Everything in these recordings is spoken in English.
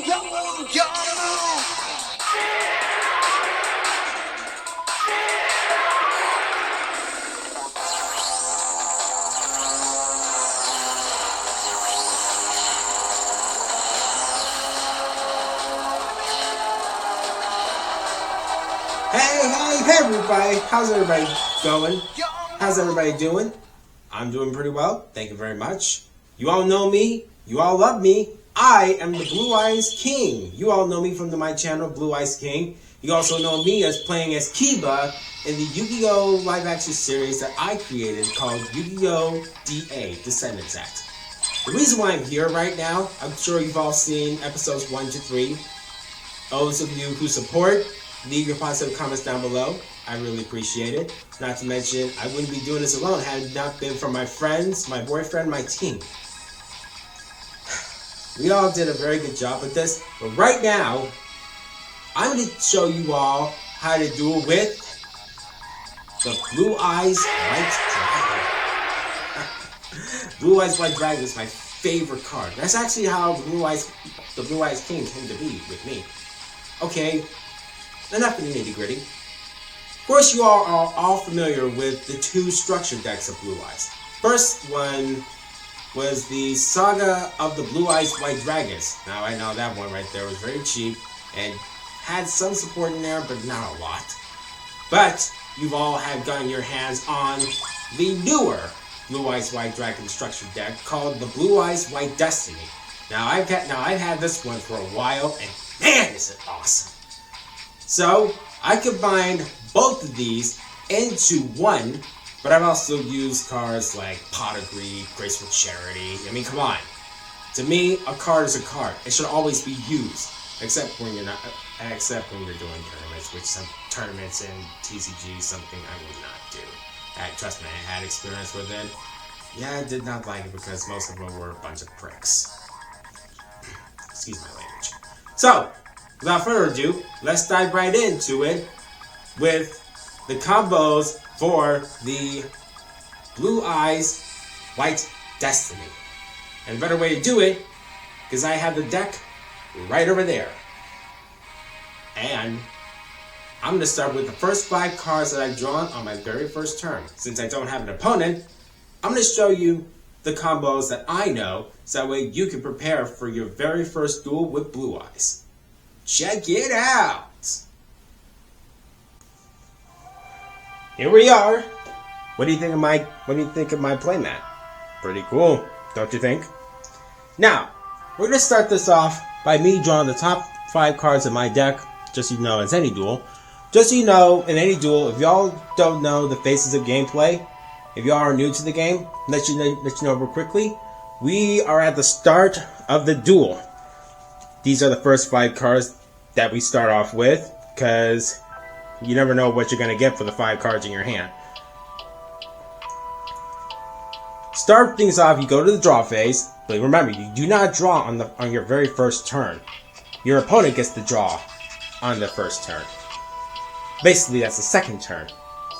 Hey everybody, how's everybody going? How's everybody doing? I'm doing pretty well, thank you very much. You all know me, you all love me. I am the Blue Eyes King. You all know me from my channel, Blue Eyes King. You also know me as playing as Kiba in the Yu-Gi-Oh! Live action series that I created called Yu-Gi-Oh! DA, Descendants Act. The reason why I'm here right now, I'm sure you've all seen episodes 1 to 3. Those of you who support, leave your positive comments down below. I really appreciate it. Not to mention, I wouldn't be doing this alone had it not been for my friends, my boyfriend, my team. We all did a very good job with this, but right now, I'm going to show you all how to duel with the Blue Eyes White Dragon. Blue Eyes White Dragon is my favorite card. That's actually how the Blue Eyes King came to be with me. Okay, enough of the nitty-gritty. Of course, you all are all familiar with the two structured decks of Blue Eyes. First one was the Saga of the Blue Eyes White Dragons. Now, I know that one right there was very cheap and had some support in there, but not a lot. But you've all have gotten your hands on the newer Blue Eyes White Dragon structured deck called the Blue Eyes White Destiny. Now, I've had this one for a while, and man, is it awesome! So, I combined both of these into one, but I've also used cards like Pot of Greed, Graceful Charity. I mean, come on. To me, a card is a card. It should always be used, except when you're doing tournaments, which some tournaments in TCG, something I would not do. Trust me, I had experience with it. Yeah, I did not like it because most of them were a bunch of pricks. Excuse my language. So, without further ado, let's dive right into it with the combos for the Blue Eyes White Destiny. And a better way to do it, because I have the deck right over there. And I'm going to start with the first 5 cards that I've drawn on my very first turn. Since I don't have an opponent, I'm going to show you the combos that I know, so that way you can prepare for your very first duel with Blue Eyes. Check it out! Here we are. What do you think of my playmat? Pretty cool, don't you think? Now, we're gonna start this off by me drawing the top 5 cards of my deck, just so you know, as any duel. Just so you know, in any duel, if y'all don't know the phases of gameplay, if y'all are new to the game, let you know real quickly, we are at the start of the duel. These are the first 5 cards that we start off with, because you never know what you're going to get for the 5 cards in your hand. Start things off, you go to the draw phase, but remember, you do not draw on your very first turn. Your opponent gets to draw on the first turn. Basically, that's the second turn.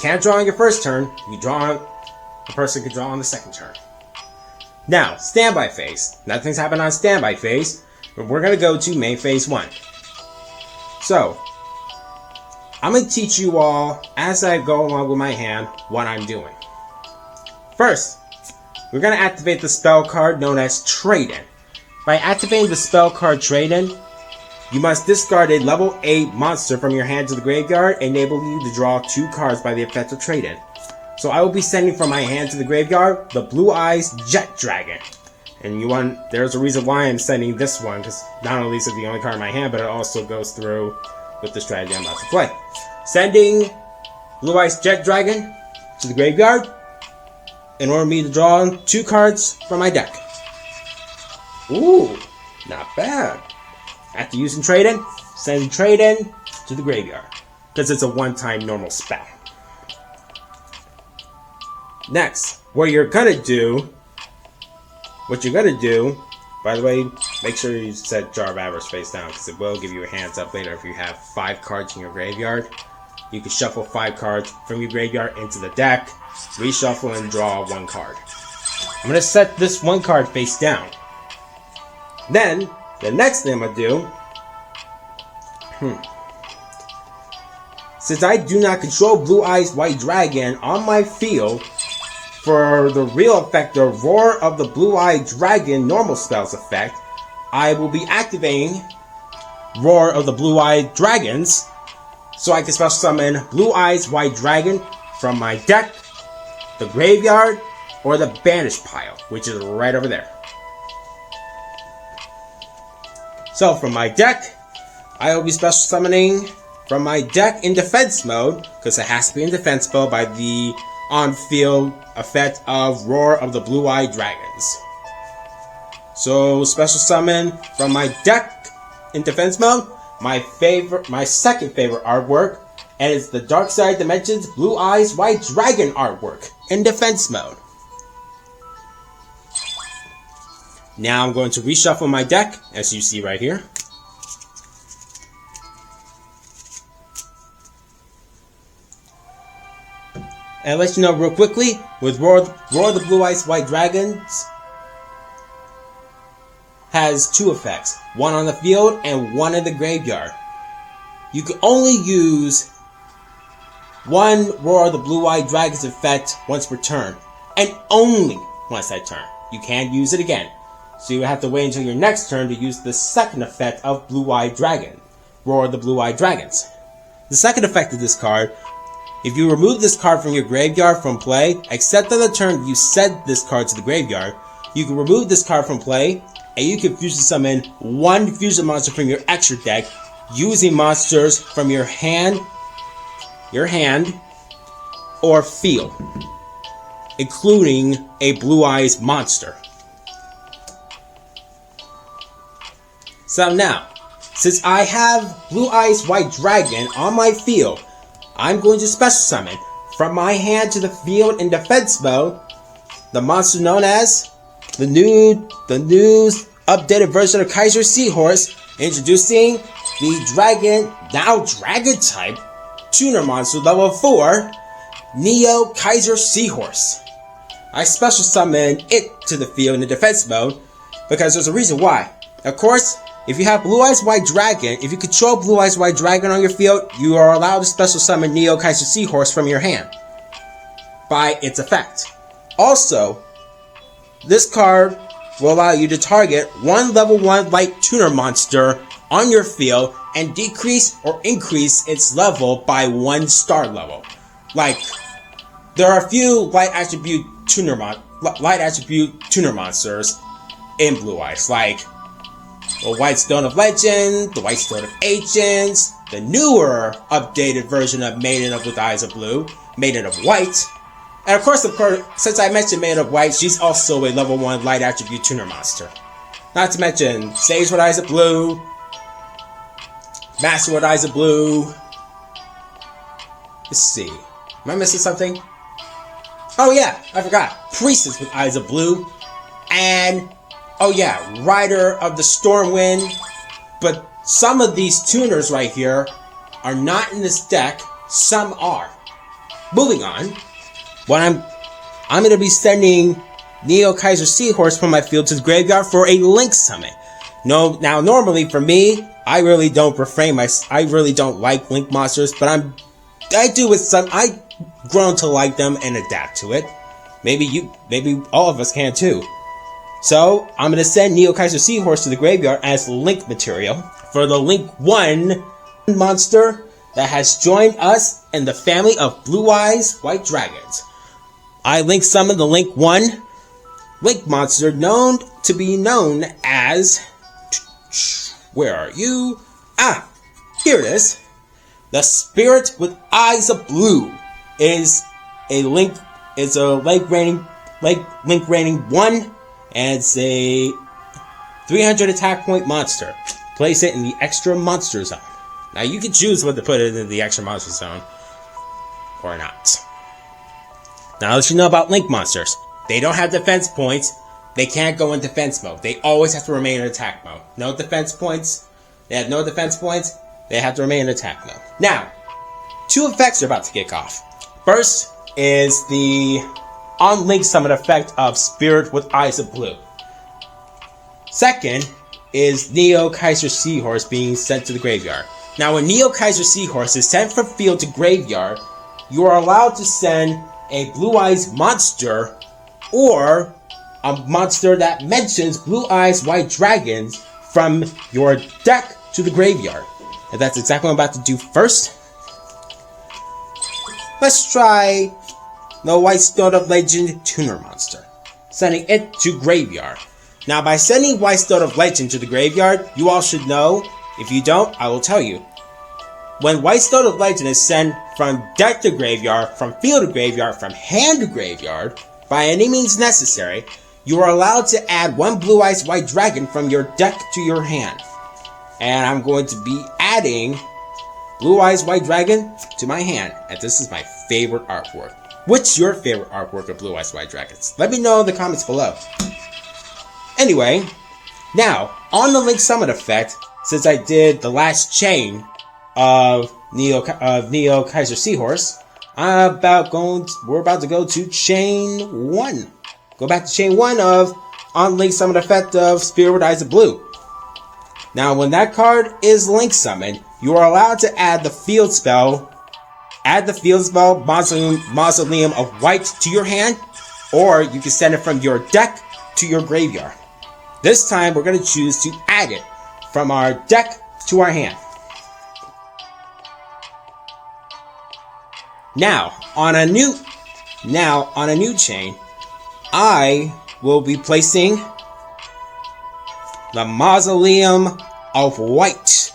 Can't draw on your first turn, the person can draw on the second turn. Now, standby phase. Nothing's happened on standby phase, but we're going to go to main phase 1. So, I'm going to teach you all, as I go along with my hand, what I'm doing. First, we're going to activate the spell card known as Trade-In. By activating the spell card Trade-In, you must discard a level 8 monster from your hand to the graveyard, enabling you to draw 2 cards by the effect of Trade-In. So I will be sending from my hand to the graveyard the Blue Eyes Jet Dragon. And there's a reason why I'm sending this one, because not only is it the only card in my hand, but it also goes through with the strategy I'm about to play. Sending Blue Eyes Jet Dragon to the graveyard in order for me to draw 2 cards from my deck. Ooh, not bad. After using Trade-In, send Trade-In to the graveyard, because it's a one-time normal spell. Next, what you're gonna do, by the way, make sure you set Jar of Avarice face down, because it will give you a hands up later if you have 5 cards in your graveyard. You can shuffle 5 cards from your graveyard into the deck, reshuffle, and draw 1 card. I'm going to set this 1 card face down. Then, The next thing I'm gonna do, since I do not control Blue Eyes White Dragon on my field, for the real effect, the Roar of the Blue Eyed Dragon normal spells effect, I will be activating Roar of the Blue Eyed Dragons, so I can special summon Blue Eyes White Dragon from my deck, the graveyard, or the banish pile, which is right over there. So from my deck, I will be special summoning from my deck in defense mode, because it has to be in defense mode by the on-field effect of Roar of the Blue-Eyed Dragons. So special summon from my deck in defense mode, my second favorite artwork, and it's the Dark Side Dimensions Blue Eyes White Dragon artwork in defense mode. Now I'm going to reshuffle my deck, as you see right here. And let you know real quickly, with Roar the Blue Eyes White Dragons has two effects, one on the field and one in the graveyard. You can only use one Roar of the Blue Eyed Dragons effect once per turn, and only once that turn. You can't use it again. So you have to wait until your next turn to use the second effect of Blue Eyed Dragon, Roar of the Blue Eyed Dragons. The second effect of this card, if you remove this card from your graveyard from play, except on the turn you send this card to the graveyard, you can remove this card from play, and you can fusion summon one fusion monster from your extra deck using monsters from your hand, or field, including a Blue Eyes monster. So now, since I have Blue Eyes White Dragon on my field, I'm going to special summon from my hand to the field in defense mode the monster known as the new updated version of Kaiser Seahorse, introducing the now dragon type tuner monster level 4 Neo Kaiser Seahorse. I special summon it to the field in the defense mode because there's a reason why. Of course, if you have Blue Eyes White Dragon, if you control Blue Eyes White Dragon on your field, you are allowed to special summon Neo Kaiser Seahorse from your hand by its effect. Also, this card will allow you to target one level 1 light tuner monster on your field and decrease or increase its level by 1 star level. Like, there are a few light attribute tuner monsters in Blue Eyes, like the White Stone of Legend, the White Stone of Ancients, the newer updated version of Maiden of with Eyes of Blue, Maiden of White. And of course, since I mentioned Maiden of White, she's also a level 1 light attribute tuner monster. Not to mention Sage with Eyes of Blue, Master with Eyes of Blue. Let's see. Am I missing something? Oh yeah, I forgot. Priestess with Eyes of Blue. And oh yeah, Rider of the Stormwind. But some of these tuners right here are not in this deck. Some are. Moving on. What I'm going to be sending Neo Kaiser Seahorse from my field to the graveyard for a Link summon. No, now normally for me, I really don't like Link monsters, but I've grown to like them and adapt to it. Maybe all of us can too. So, I'm going to send Neo Kaiser Seahorse to the graveyard as Link material for the Link 1 monster that has joined us in the family of Blue Eyes White Dragons. I Link summon the Link 1 Link monster known as... Where are you? Ah, here it is. The Spirit with Eyes of Blue is a Link rating 1. And it's a 300 attack point monster. Place it in the extra monster zone. Now you can choose whether to put it in the extra monster zone or not. Now let you know about Link monsters. They don't have defense points. They can't go in defense mode. They always have to remain in attack mode. No defense points. They have no defense points. They have to remain in attack mode. Now, 2 effects are about to kick off. First is the on Link summon effect of Spirit with Eyes of Blue. Second is Neo Kaiser Seahorse being sent to the graveyard. Now, when Neo Kaiser Seahorse is sent from field to graveyard, you are allowed to send a Blue Eyes monster or a monster that mentions Blue Eyes White Dragons from your deck to the graveyard. And that's exactly what I'm about to do first. Let's try the White Stone of Legend Tuner monster, sending it to graveyard. Now, by sending White Stone of Legend to the graveyard, you all should know. If you don't, I will tell you. When White Stone of Legend is sent from deck to graveyard, from field to graveyard, from hand to graveyard, by any means necessary, you are allowed to add one Blue Eyes White Dragon from your deck to your hand. And I'm going to be adding Blue Eyes White Dragon to my hand. And this is my favorite artwork. What's your favorite artwork of Blue Eyes White Dragons? Let me know in the comments below. Anyway, now, on the Link Summon effect, since I did the last chain of Neo Kaiser Seahorse, we're about to go to chain 1. Go back to chain 1 of on Link Summon effect of Spirit with Eyes of Blue. Now, when that card is Link Summoned, you are allowed to add the field spell. Add the field spell Mausoleum of White to your hand, or you can send it from your deck to your graveyard. This time, we're going to choose to add it from our deck to our hand. Now, on a new chain, I will be placing the Mausoleum of White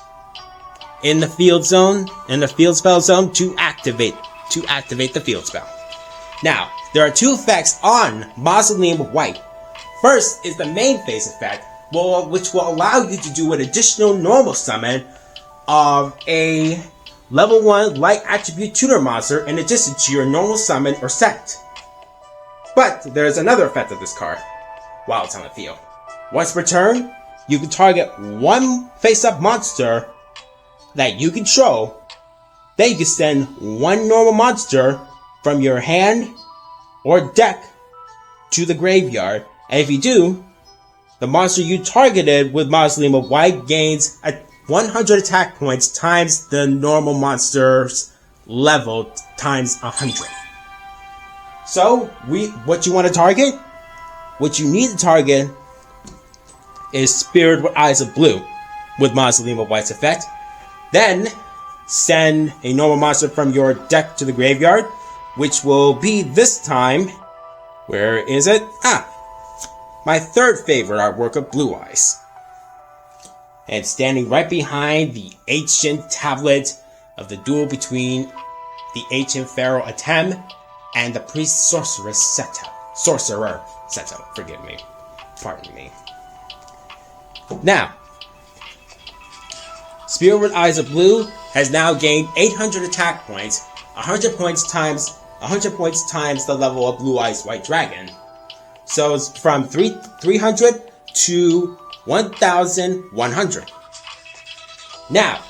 in the field zone, in the field spell zone to activate the field spell. Now, there are two effects on Mausoleum of White. First is the main phase effect, which will allow you to do an additional normal summon of a level 1 light attribute tutor monster in addition to your normal summon or set. But there's another effect of this card while it's on the field. Once per turn, you can target one face-up monster that you control. Then you can send one normal monster from your hand or deck to the graveyard. And if you do, the monster you targeted with Mausoleum of White gains 100 attack points times the normal monster's level times 100. So, what you want to target? What you need to target is Spirit with Eyes of Blue with Mausoleum of White's effect. Then, send a normal monster from your deck to the graveyard, which will be this time, where is it? My third favorite artwork of Blue Eyes. And standing right behind the ancient tablet of the duel between the ancient pharaoh Atem and the priest sorcerer Seto. Forgive me. Pardon me. Now, Spirit with Eyes of Blue has now gained 800 attack points, 100 points times the level of Blue Eyes White Dragon. So it's from 300 to 1,100. Now,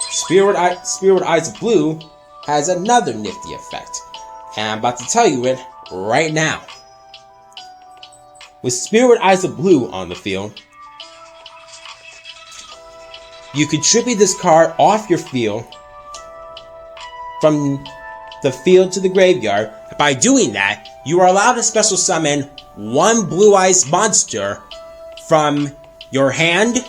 Spirit with Eyes of Blue has another nifty effect, and I'm about to tell you it right now. With Spirit with Eyes of Blue on the field, you contribute this card off your field from the field to the graveyard. By doing that, you are allowed to special summon one Blue Eyes monster from your hand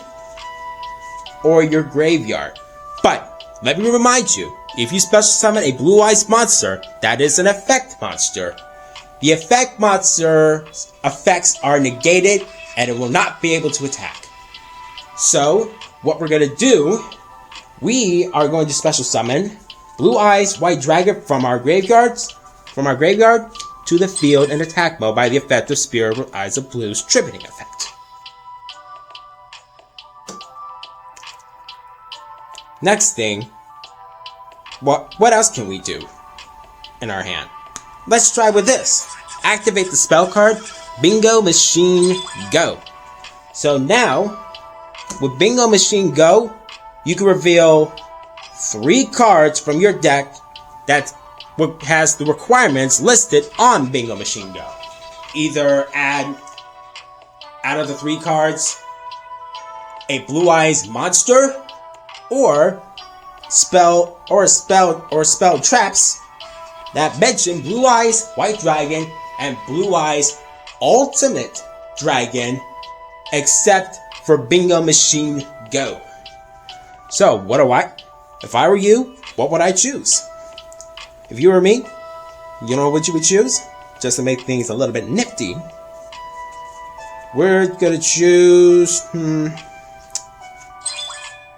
or your graveyard. But let me remind you, if you special summon a Blue Eyes monster, that is an effect monster. The effect monster's effects are negated and it will not be able to attack. So, what we're going to do, we are going to special summon Blue Eyes White Dragon from our graveyard to the field in attack mode by the effect of Spirit with Eyes of Blue's tributing effect. Next thing, what else can we do in our hand? Let's try with this. Activate the spell card, Bingo Machine Go. So now, with Bingo Machine Go, you can reveal 3 cards from your deck that has the requirements listed on Bingo Machine Go. Either add, out of the 3 cards, a Blue Eyes monster, or spell traps that mention Blue Eyes White Dragon and Blue Eyes Ultimate Dragon, except for Bingo Machine Go. So, if I were you, what would I choose? If you were me, you know what you would choose? Just to make things a little bit nifty, we're gonna choose,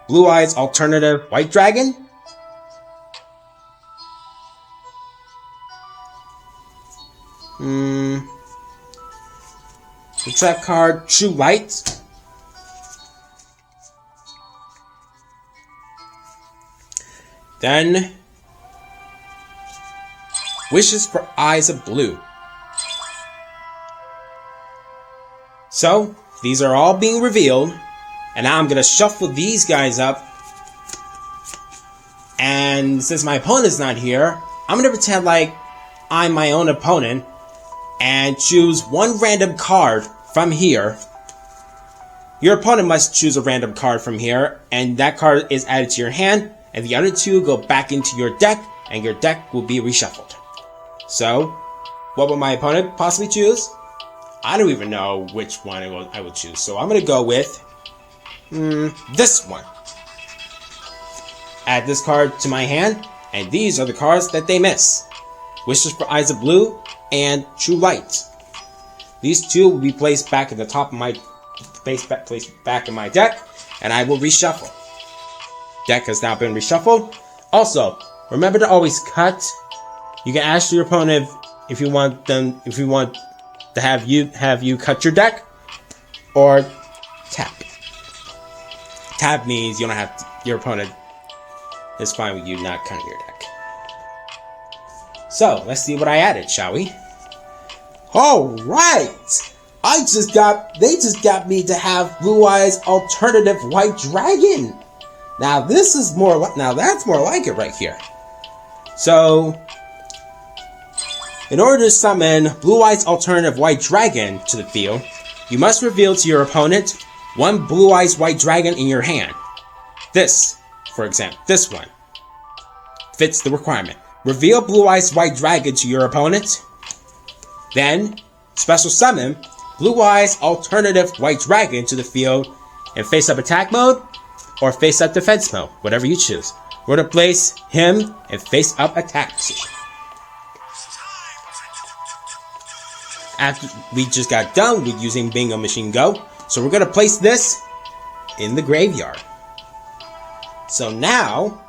Blue Eyes Alternative White Dragon. The trap card, True Light. Then, Wishes for Eyes of Blue. So, these are all being revealed, and now I'm going to shuffle these guys up, and since my opponent's not here, I'm going to pretend like I'm my own opponent, and choose one random card from here. Your opponent must choose a random card from here, and that card is added to your hand, and the other two go back into your deck, and your deck will be reshuffled. So, what will my opponent possibly choose? I don't even know which one I will choose, so I'm going to go with this one. Add this card to my hand, and these are the cards that they miss. Wishes for Eyes of Blue and True Light. These two will be placed back in the top of my placed back in my deck, and I will reshuffle. Deck has now been reshuffled. Also, remember to always cut. You can ask your opponent if you want to have you cut your deck, or tap. Tap means you don't have to, your opponent is fine with you not cutting your deck. So, let's see what I added, shall we? Alright! They just got me to have Blue Eyes Alternative White Dragon! Now that's more like it right here. So, in order to summon Blue Eyes Alternative White Dragon to the field, you must reveal to your opponent one Blue Eyes White Dragon in your hand. This, for example, this one fits the requirement. Reveal Blue Eyes White Dragon to your opponent. Then, special summon Blue Eyes Alternative White Dragon to the field in face-up attack mode or face-up defense mode, whatever you choose. We're going to place him in face-up attack position. After we just got done with using Bingo Machine Go, so we're going to place this in the graveyard. So now,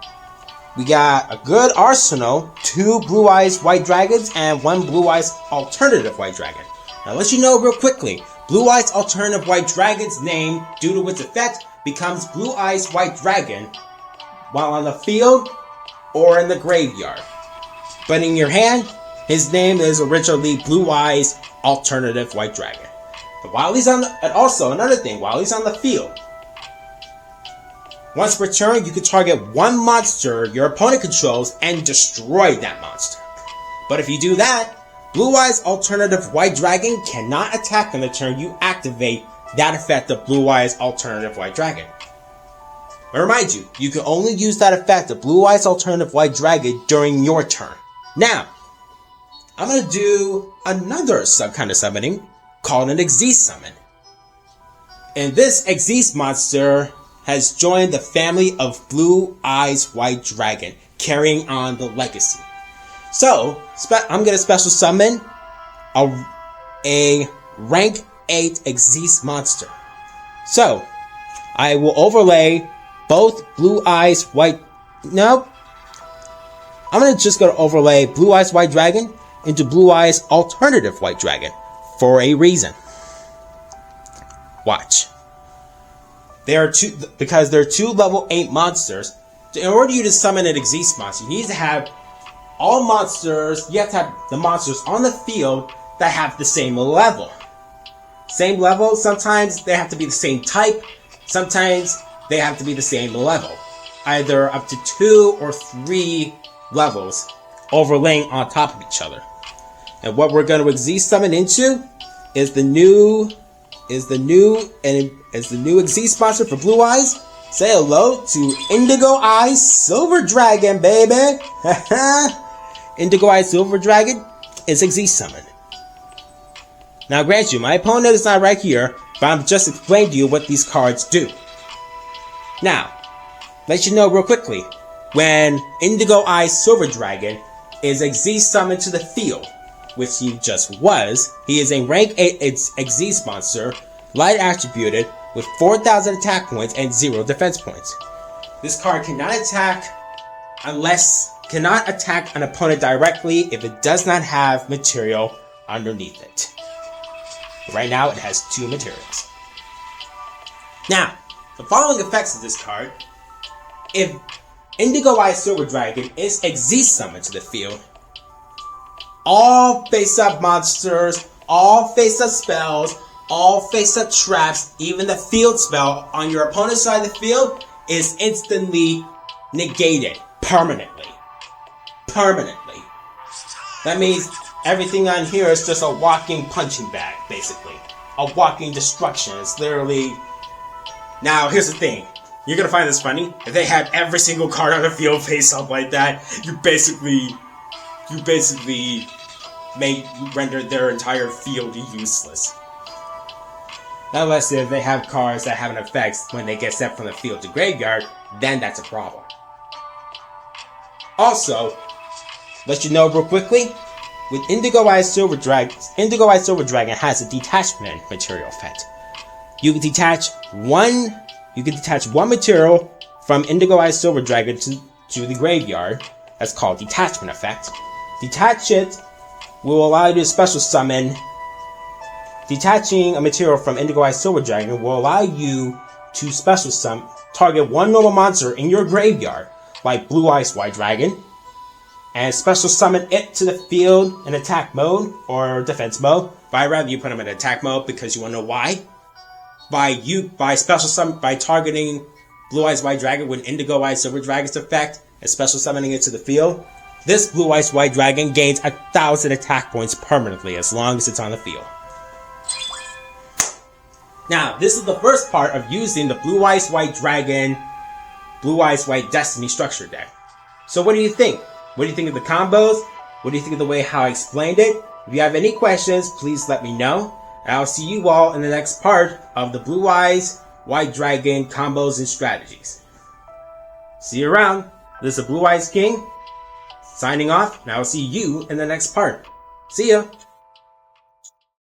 we got a good arsenal, 2 Blue Eyes White Dragons and 1 Blue Eyes Alternative White Dragon. Now let you know real quickly, Blue Eyes Alternative White Dragon's name, due to its effect, becomes Blue Eyes White Dragon while on the field or in the graveyard. But in your hand, his name is originally Blue Eyes Alternative White Dragon. But while he's on and also another thing, while he's on the field, once per turn, you can target one monster your opponent controls and destroy that monster. But if you do that, Blue Eyes Alternative White Dragon cannot attack on the turn you activate that effect of Blue Eyes Alternative White Dragon. I remind you, you can only use that effect of Blue Eyes Alternative White Dragon during your turn. Now, I'm going to do another kind of summoning called an Xyz summon. And this Xyz monster has joined the family of Blue Eyes White Dragon, carrying on the legacy. So, I'm going to special summon a rank 8 Xyz monster. So, I will overlay both Blue Eyes White... No. I'm going to just go to overlay Blue Eyes White Dragon into Blue Eyes Alternative White Dragon for a reason. Watch. Because there are 2 level 8 monsters. In order for you to summon an Xyz monster, you need to have all monsters. You have to have the monsters on the field that have the same level. Same level. Sometimes they have to be the same type. Sometimes they have to be the same level. Either up to 2 or 3 levels overlaying on top of each other. And what we're going to Xyz summon into is the new is the new Exceed sponsor for Blue Eyes. Say hello to Indigo Eyes Silver Dragon, baby. Indigo Eyes Silver Dragon is Exceed summon. Now, grant you, my opponent is not right here, but I'm just explaining to you what these cards do. Now, let you know real quickly, when Indigo Eyes Silver Dragon is Exceed summoned to the field, which he just was, he is a rank 8 Exceed sponsor, light attributed, with 4,000 attack points and 0 defense points. This card cannot attack an opponent directly if it does not have material underneath it. Right now it has 2 materials. Now, the following effects of this card: if Indigo Eye Silver Dragon is Exceed summoned to the field, all face-up monsters, all face-up spells, all face-up traps, even the field spell on your opponent's side of the field is instantly negated. Permanently. That means everything on here is just a walking punching bag, basically. A walking destruction. It's literally... Now, here's the thing. You're gonna find this funny. If they had every single card on the field face-up like that, you basically render their entire field useless. Unless if they have cards that have an effect when they get sent from the field to graveyard, then that's a problem. Also, let you know real quickly, with Indigo Eye Silver Dragon has a detachment material effect. You can detach one material from Indigo Eye Silver Dragon to the graveyard. That's called detachment effect. Detach it will allow you to special summon. Detaching a material from Indigo Eye Silver Dragon will allow you to special summon, target one normal monster in your graveyard, like Blue Eyes White Dragon, and special summon it to the field in attack mode or defense mode. But I'd rather you put them in attack mode because you want to know why. By targeting Blue Eyes White Dragon with Indigo Eyes Silver Dragon's effect and special summoning it to the field, this Blue Eyes White Dragon gains 1,000 attack points permanently as long as it's on the field. Now, this is the first part of using the Blue Eyes White Dragon, Blue Eyes White Destiny structure deck. So what do you think? What do you think of the combos? What do you think of the way how I explained it? If you have any questions, please let me know. And I'll see you all in the next part of the Blue Eyes White Dragon combos and strategies. See you around. This is Blue Eyes King, signing off, and I'll see you in the next part. See ya!